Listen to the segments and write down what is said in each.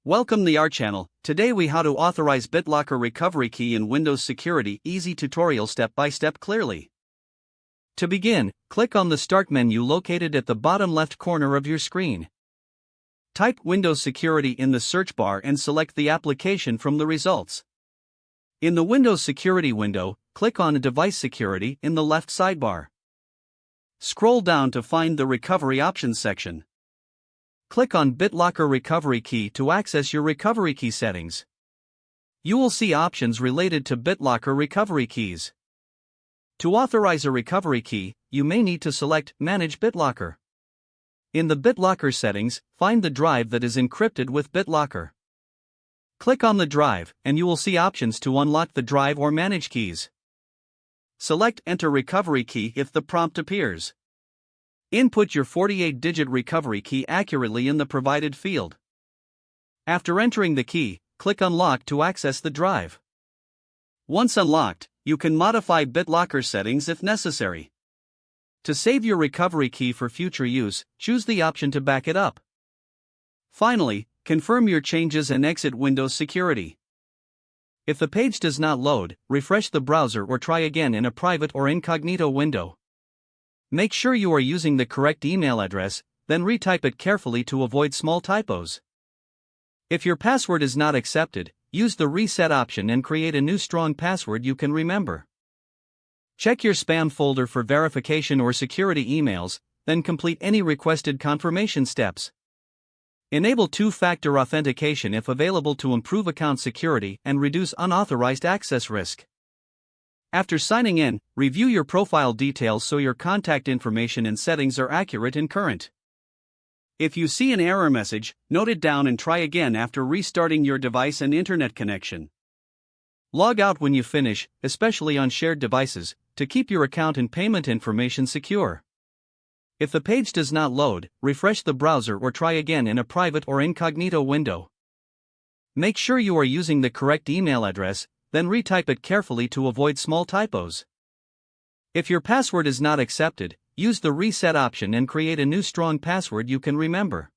Welcome to our channel. Today we how to authorize BitLocker recovery key in Windows Security. Easy tutorial step by step clearly. To begin, click on the Start menu located at the bottom left corner of your screen. Type Windows Security in the search bar and select the application from the results. In the Windows Security window, click on Device Security in the left sidebar. Scroll down to find the Recovery Options section. Click on BitLocker Recovery Key to access your recovery key settings. You will see options related to BitLocker recovery keys. To authorize a recovery key, you may need to select Manage BitLocker. In the BitLocker settings, find the drive that is encrypted with BitLocker. Click on the drive, and you will see options to unlock the drive or manage keys. Select Enter Recovery Key if the prompt appears. Input your 48-digit recovery key accurately in the provided field. After entering the key, click Unlock to access the drive. Once unlocked, you can modify BitLocker settings if necessary. To save your recovery key for future use, choose the option to back it up. Finally, confirm your changes and exit Windows Security. If the page does not load, refresh the browser or try again in a private or incognito window. Make sure you are using the correct email address, then retype it carefully to avoid small typos. If your password is not accepted, use the reset option and create a new strong password you can remember. Check your spam folder for verification or security emails, then complete any requested confirmation steps. Enable two-factor authentication if available to improve account security and reduce unauthorized access risk. After signing in, review your profile details so your contact information and settings are accurate and current. If you see an error message, note it down and try again after restarting your device and internet connection. Log out when you finish, especially on shared devices, to keep your account and payment information secure. If the page does not load, refresh the browser or try again in a private or incognito window. Make sure you are using the correct email address, then retype it carefully to avoid small typos. If your password is not accepted, use the reset option and create a new strong password you can remember.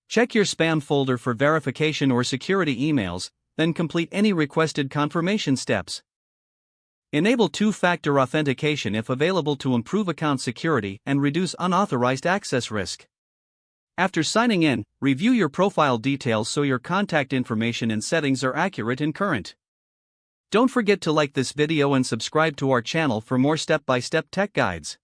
Check your spam folder for verification or security emails, then complete any requested confirmation steps. Enable two-factor authentication if available to improve account security and reduce unauthorized access risk. After signing in, review your profile details so your contact information and settings are accurate and current. Don't forget to like this video and subscribe to our channel for more step-by-step tech guides.